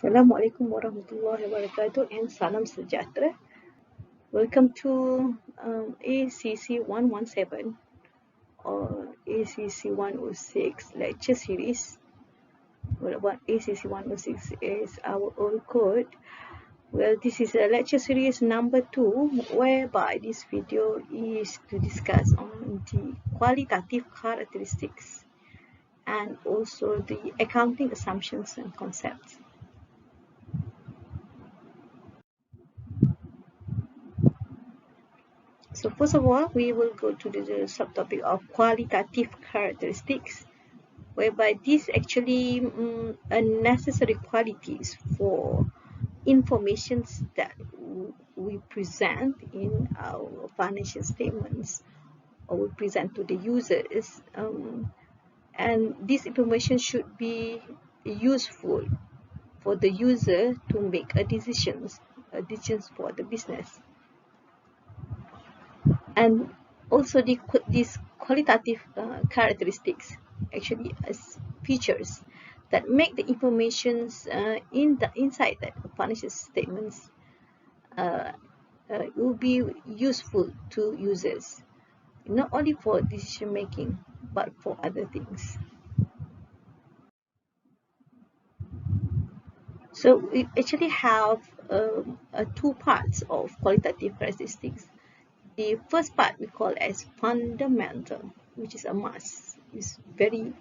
Assalamualaikum warahmatullahi wabarakatuh and salam sejahtera. Welcome to ACC117 or ACC106 lecture series. What ACC106 is our old code. Well, this is a lecture series number 2, whereby this video is to discuss on the qualitative characteristics and also the accounting assumptions and concepts. So first of all, we will go to the subtopic of qualitative characteristics, whereby these actually are necessary qualities for informations that we present in our financial statements or we present to the users, and this information should be useful for the user to make decisions for the business. And also these qualitative characteristics actually as features that make the informations inside that financial statements will be useful to users, not only for decision making but for other things. So we actually have two parts of qualitative characteristics. The first part we call as fundamental, which is a must. It's very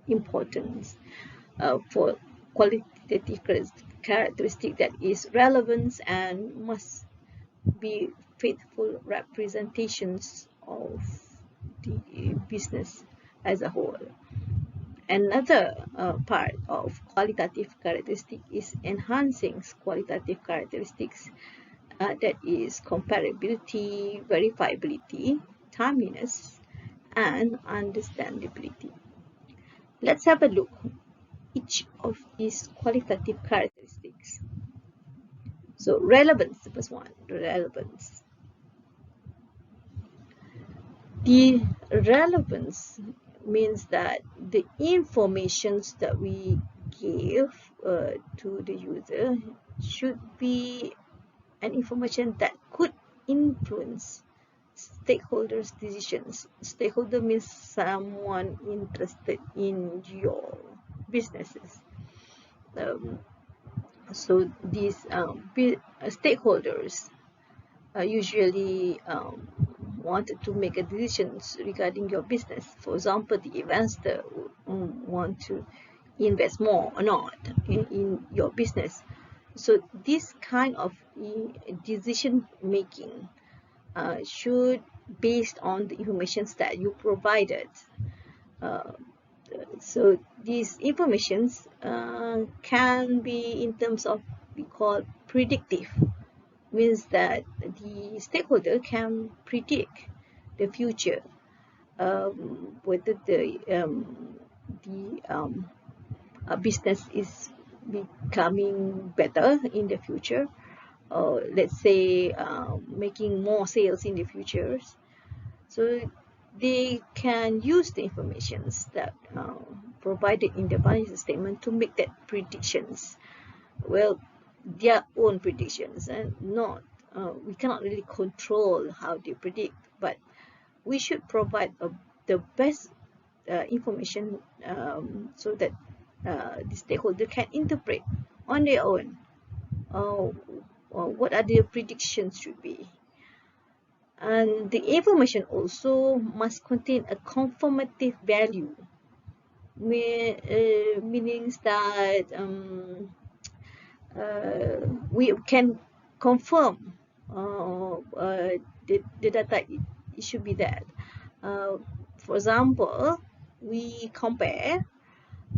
important for qualitative characteristic that is relevance and must be faithful representations of the business as a whole. Another part of qualitative characteristic is enhancing qualitative characteristics. That is comparability, verifiability, timeliness, and understandability. Let's have a look at each of these qualitative characteristics. So relevance, the first one, relevance. The relevance means that the informations that we give to the user should be an information that could influence stakeholders' decisions. Stakeholder means someone interested in your businesses. So these stakeholders usually wanted to make a decisions regarding your business. For example, the investor want to invest more or not in your business. So this kind of decision making should based on the information that you provided. So these informations can be in terms of we call predictive, means that the stakeholder can predict the future, whether the business is becoming better in the future, or let's say making more sales in the future. So they can use the information that provided in the financial statement to make that predictions. Well, their own predictions, and not we cannot really control how they predict, but we should provide the best information so that the stakeholder can interpret on their own what are their predictions should be. And the information also must contain a confirmative value, meaning that we can confirm the data. It should be that. For example, we compare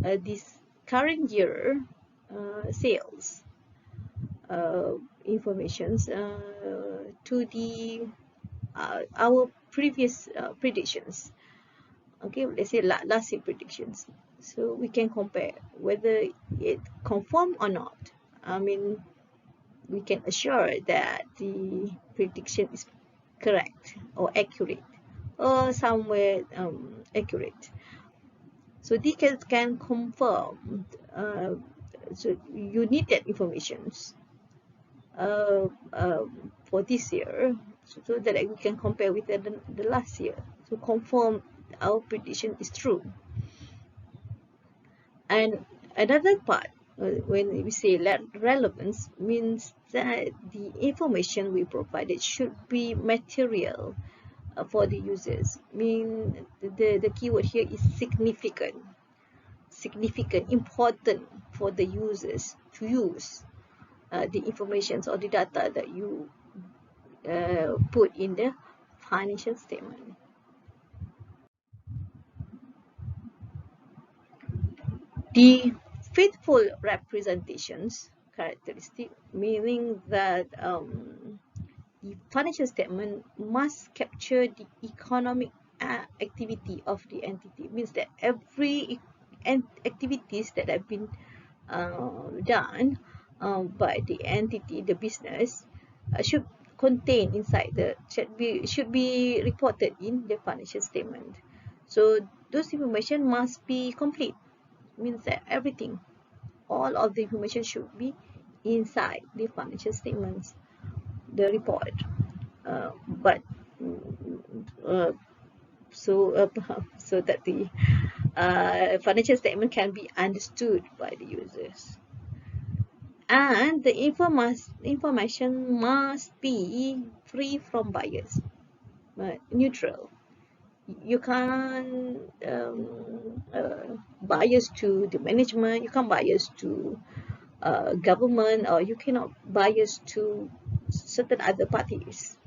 this current year sales informations to the our previous predictions. Okay, let's say last year predictions. So we can compare whether it confirm or not. I mean, we can assure that the prediction is correct or accurate or somewhere accurate. So they can confirm So you need that information for this year, so that we can compare with the last year, to confirm our prediction is true. And another part, when we say relevance, means that the information we provided should be material for the users. The keyword here is significant, important for the users to use the information or the data that you put in the financial statement. The faithful representations characteristic, meaning that the financial statement must capture the economic activity of the entity. Means that every activities that have been done by the entity, the business, should contain inside should be reported in the financial statement. So those information must be complete. Means that everything, all of the information should be inside the financial statements, the report. But so that the financial statement can be understood by the users. And the information must be free from bias, neutral. You can't bias to the management, you can't bias to government, or you cannot bias to certain other parties,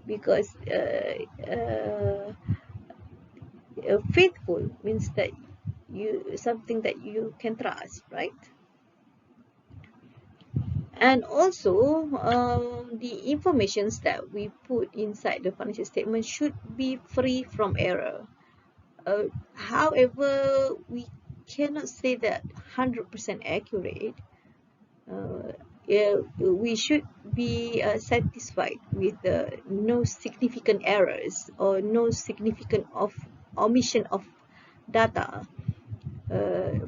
because faithful means that something that you can trust, right? And also the informations that we put inside the financial statement should be free from error. However, we cannot say that 100% accurate. We should be satisfied with no significant errors or no significant omission of data.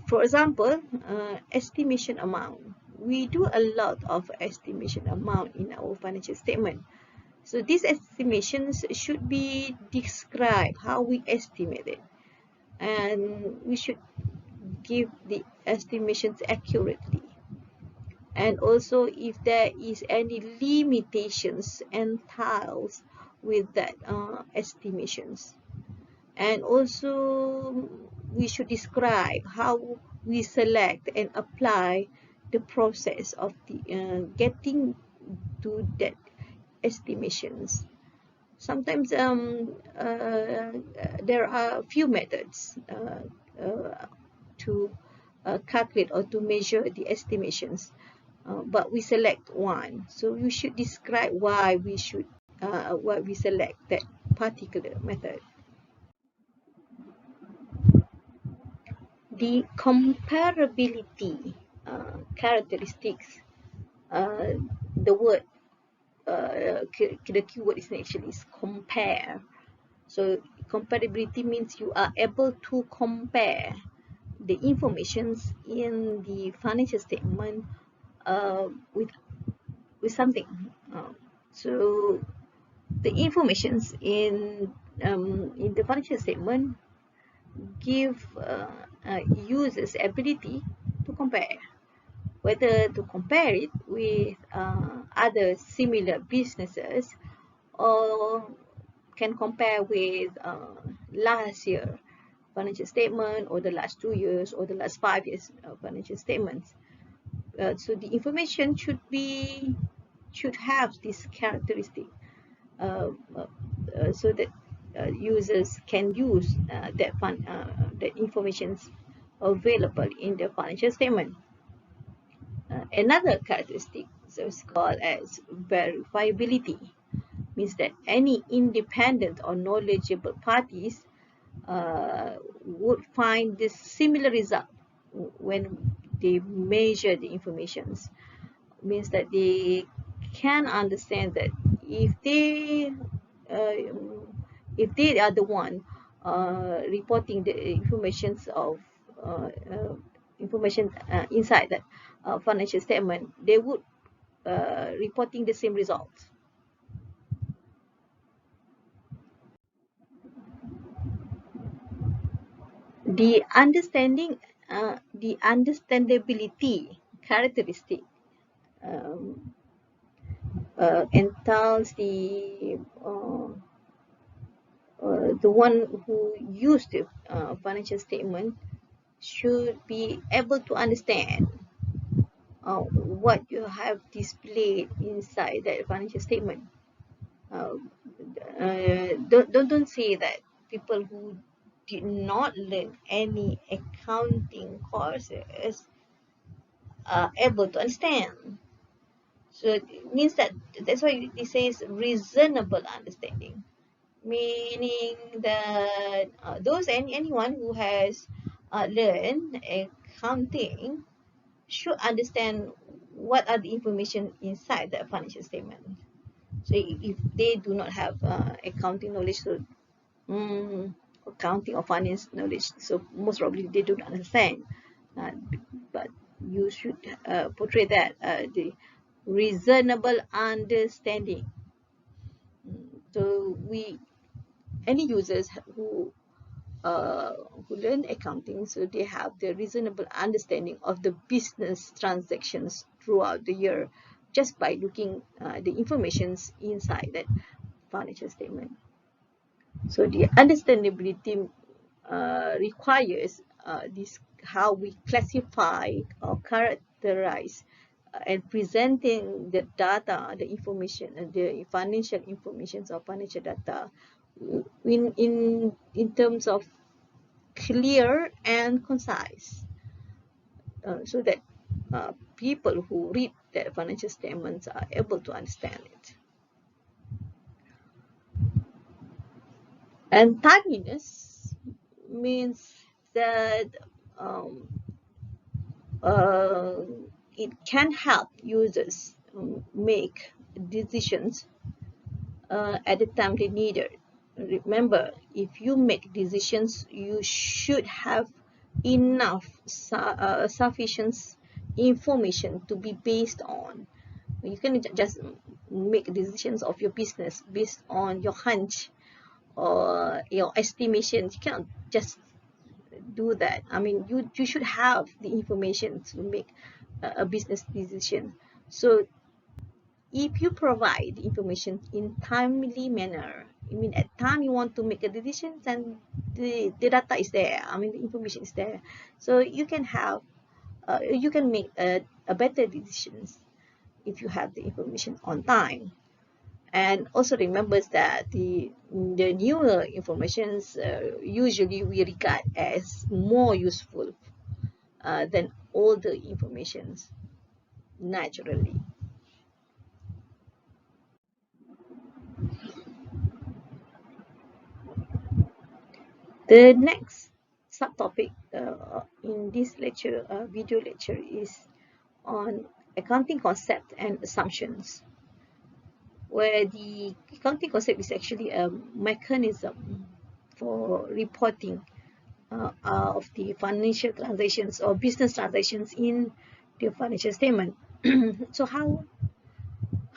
For example, estimation amount. We do a lot of estimation amount in our financial statement. So these estimations should be described how we estimate it, and we should give the estimations accurately. And also, if there is any limitations and tiles with that estimations. And also, we should describe how we select and apply the process of the getting to that estimations. Sometimes there are a few methods to calculate or to measure the estimations, but we select one. So you should describe why we select that particular method. The comparability characteristics, the word, the keyword is actually compare. So comparability means you are able to compare the informations in the financial statement with something. So the informations in the financial statement give users ability to compare, whether to compare it with other similar businesses, or can compare with last year financial statement, or the last 2 years, or the last 5 years financial statements. So the information should have this characteristic, so that users can use that information available in the financial statement. Another characteristic is called as verifiability. Means that any independent or knowledgeable parties would find this similar result when they measure the informations. Means that they can understand that if they are the one reporting the information inside that financial statement, they would reporting the same results. The understandability characteristic um, entails the one who used the financial statement should be able to understand what you have displayed inside that financial statement. Uh, don't say that people who did not learn any accounting courses are able to understand. So it means that that's why it says reasonable understanding, meaning that anyone who has learned accounting should understand what are the information inside the financial statement. So if they do not have accounting knowledge, so accounting or finance knowledge, so most probably they do not understand. Uh, but you should portray that the reasonable understanding. So any users uh, who learn accounting, so they have the reasonable understanding of the business transactions throughout the year just by looking the informations inside that financial statement. So the understandability requires this how we classify or characterize and presenting the data, the information, the financial information or financial data in terms of clear and concise, so that people who read the financial statements are able to understand it. And timeliness means that um, uh, it can help users make decisions at the time they need it. Remember, if you make decisions, you should have enough sufficient information to be based on. You can just make decisions of your business based on your hunch or your estimations. You cannot just do that. I mean, you should have the information to make a business decision. So if you provide the information in timely manner, I mean, at time you want to make a decision, then the data is there. I mean, the information is there. So you can have, you can make a better decisions if you have the information on time. And also remembers that the newer informations usually we regard as more useful than older informations naturally. The next subtopic in this lecture, video lecture, is on accounting concept and assumptions, where the accounting concept is actually a mechanism for reporting of the financial transactions or business transactions in the financial statement. So how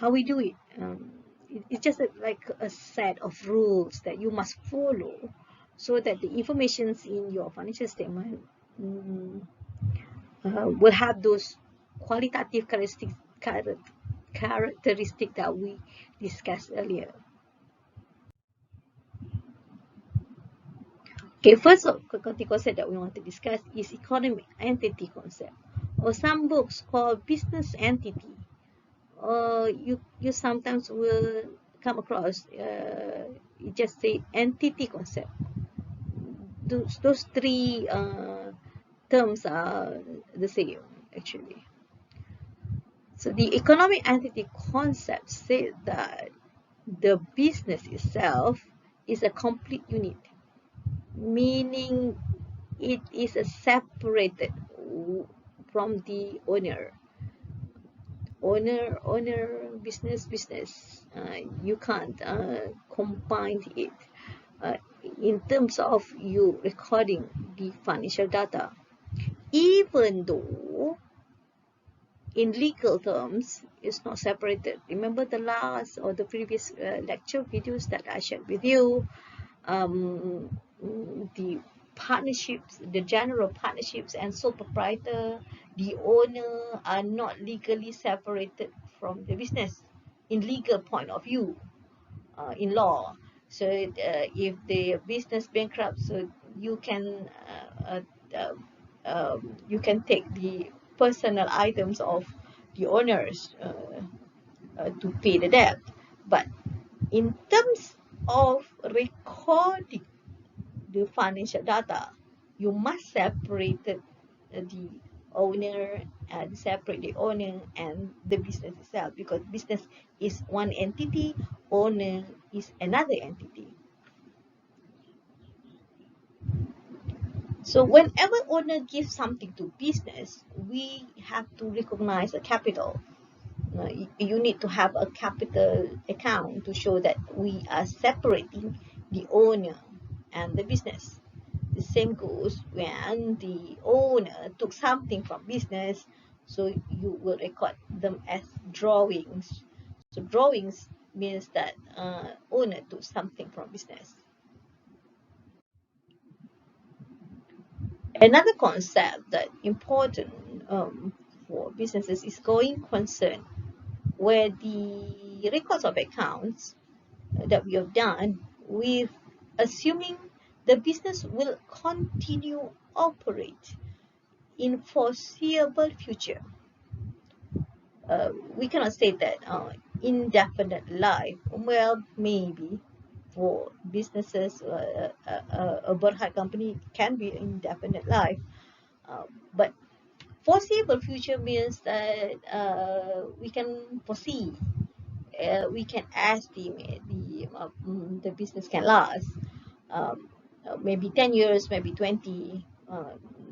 we do it? It's just like a set of rules that you must follow so that the informations in your financial statement will have those qualitative characteristic that we discussed earlier. Okay, first accounting concept that we want to discuss is economic entity concept, or some books call business entity. You sometimes will come across you just say entity concept. Those three terms are the same actually. So the economic entity concept says that the business itself is a complete unit, meaning it is separated from the owner business. You can't combine it in terms of you recording the financial data, even though in legal terms, it's not separated. Remember the last or the previous lecture videos that I shared with you? The partnerships, the general partnerships and sole proprietor, the owner are not legally separated from the business in legal point of view, in law. So if the business bankrupt, so you can you can take the personal items of the owners to pay the debt. But in terms of recording the financial data, you must separate the owner and separate the owner and the business itself, because business is one entity, owner is another entity. So whenever owner gives something to business, we have to recognize a capital. You need to have a capital account to show that we are separating the owner and the business. The same goes when the owner took something from business, so you will record them as drawings. So drawings means that owner took something from business. Another concept that important for businesses is going concern, where the records of accounts that we have done with assuming the business will continue operate in foreseeable future. We cannot say that indefinite life. Well, maybe for businesses, a Berhad company can be indefinite life, but foreseeable future means that we can foresee, we can estimate the business can last maybe 10 years, maybe 20,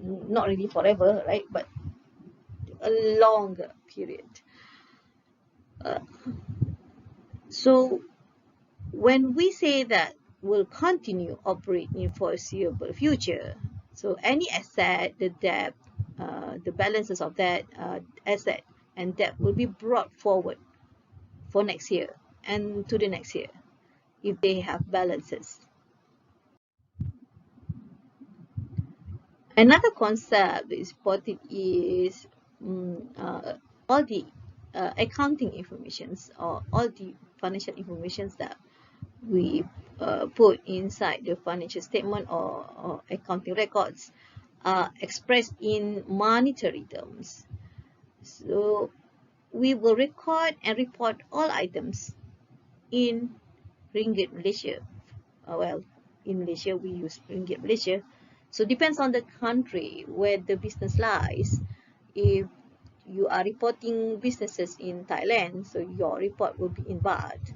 not really forever, right? But a longer period. So when we say that will continue operating in foreseeable future, so any asset, the debt, the balances of that asset and debt will be brought forward for next year and to the next year if they have balances. Another concept that is important is all the accounting informations or all the financial informations that we put inside the financial statement or accounting records are expressed in monetary terms. So we will record and report all items in ringgit Malaysia. Well, in Malaysia we use ringgit Malaysia. So depends on the country where the business lies. If you are reporting businesses in Thailand, so your report will be in baht.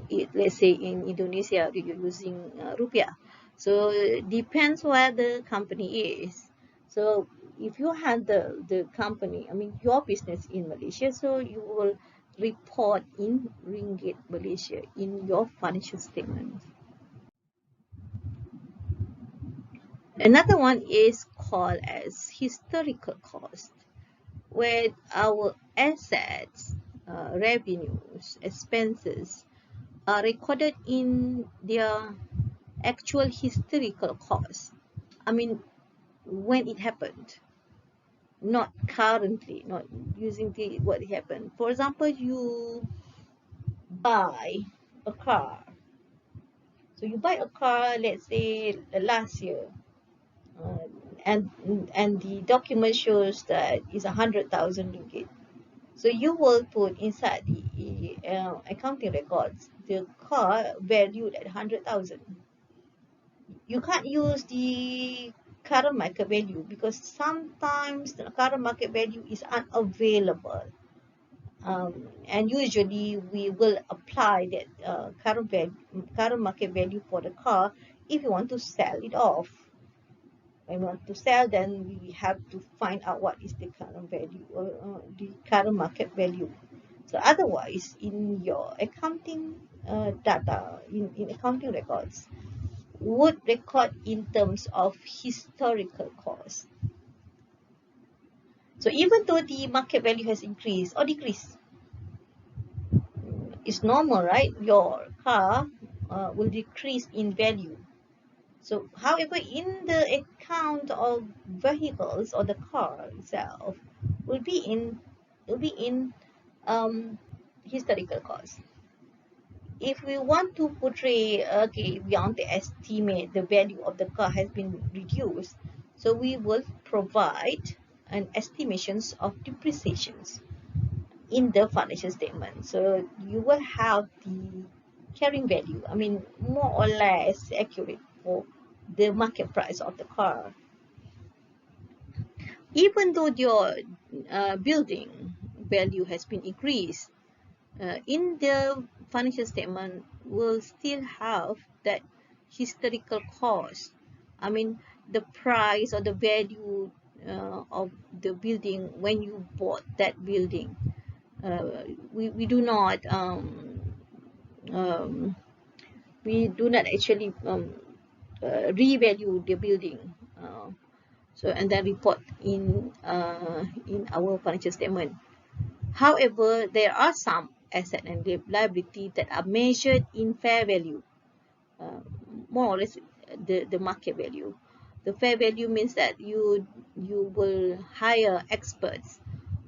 If let's say in Indonesia you're using rupiah, so it depends where the company is. So if you have the company, I mean your business in Malaysia, so you will report in ringgit Malaysia in your financial statement. Another one is called as historical cost, where our assets, revenues, expenses are recorded in their actual historical cost. I mean, when it happened, not currently, not using what happened. For example, you buy a car. So you buy a car, let's say last year, uh, and the document shows that it's 100,000 ringgit. So you will put inside the accounting records the car valued at 100,000. You can't use the current market value because sometimes the current market value is unavailable. And usually we will apply that current market value for the car if you want to sell it off. When we want to sell, then we have to find out what is the current value, the current market value. So otherwise, in your accounting data, in accounting records, would record in terms of historical cost. So even though the market value has increased or decreased, it's normal, right? Your car will decrease in value. So, however, in the account of vehicles or the car itself, will be in historical cost. If we want to portray, okay, we want to estimate the value of the car has been reduced, so we will provide an estimations of depreciations in the financial statement. So you will have the carrying value, I mean, more or less accurate for the market price of the car. Even though your building value has been increased, in the financial statement will still have that historical cost. I mean, the price or the value of the building when you bought that building. We do not actually revalue the building, so and then report in our financial statement. However, there are some asset and liability that are measured in fair value, more or less the market value. The fair value means that you will hire experts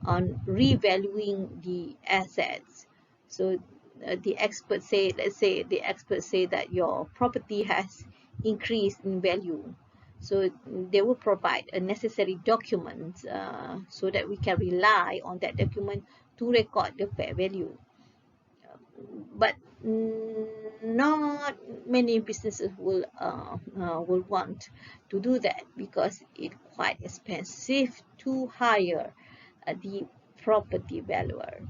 on revaluing the assets. So the experts say, let's say the experts say that your property has increased in value. So they will provide a necessary document so that we can rely on that document to record the fair value. But not many businesses will want to do that because it's quite expensive to hire the property valuer.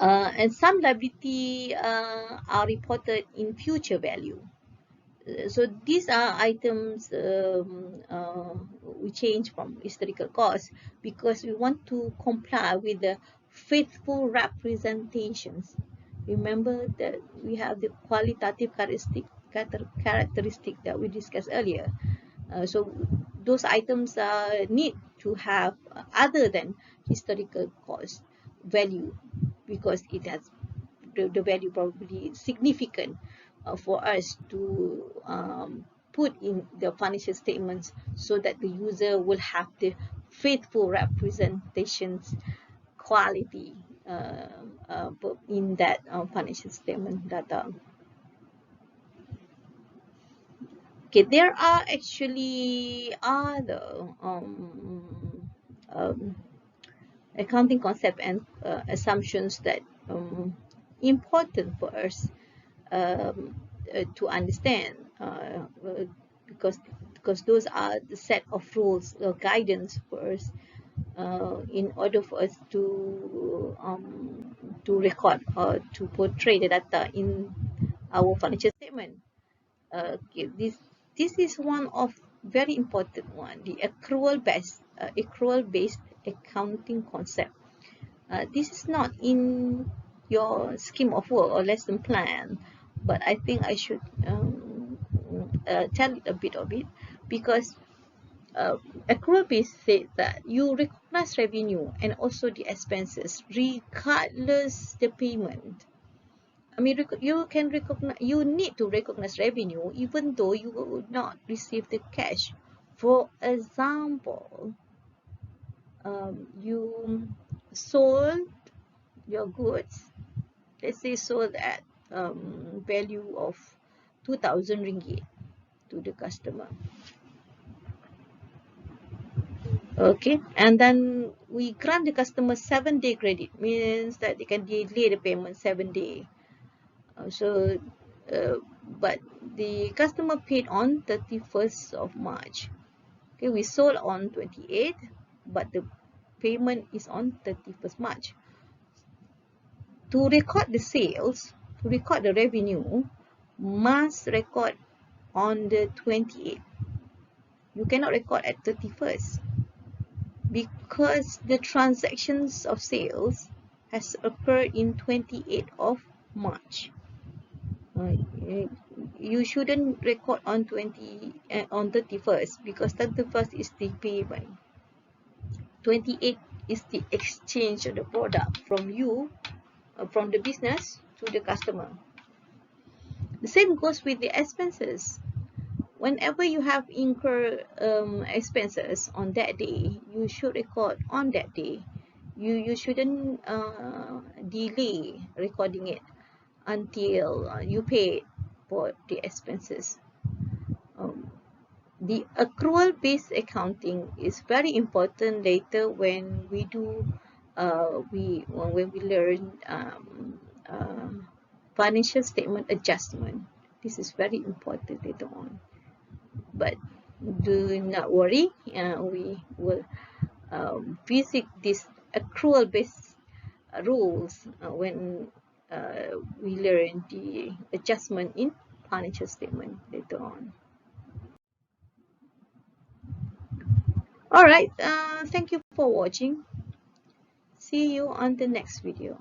And some liability are reported in future value. So these are items we change from historical cost because we want to comply with the faithful representations. Remember that we have the qualitative characteristic that we discussed earlier. So those items need to have other than historical cost value because it has the value probably significant for us to put in the financial statements so that the user will have the faithful representations quality in that financial statement data. Okay, there are actually other accounting concept and assumptions that important for us to understand because those are the set of rules or guidance for us in order for us to record or to portray the data in our financial statement. Okay, this is one of very important one, the accrual based accounting concept. This is not in your scheme of work or lesson plan, but I think I should tell a bit of it because accrual based says that you recognize revenue and also the expenses regardless the payment. I mean, you need to recognize revenue even though you will not receive the cash. For example, you sold your goods, let's say sold at value of 2,000 ringgit to the customer. Okay, and then we grant the customer 7-day credit, means that they can delay the payment 7 days. But the customer paid on 31st of March. Okay, we sold on 28th, but the payment is on 31st March. To record the sales, to record the revenue, must record on the 28th. You cannot record at 31st because the transactions of sales has occurred in 28th of March. You shouldn't record on 31st because 31st is the payment. 28 is the exchange of the product from you, from the business to the customer. The same goes with the expenses. Whenever you have incurred expenses on that day, you should record on that day. You shouldn't delay recording it until you pay for the expenses. The accrual-based accounting is very important later when we do when we learn financial statement adjustment. This is very important later on. But do not worry, we will visit these accrual-based rules when we learn the adjustment in financial statement later on. Alright, thank you for watching. See you on the next video.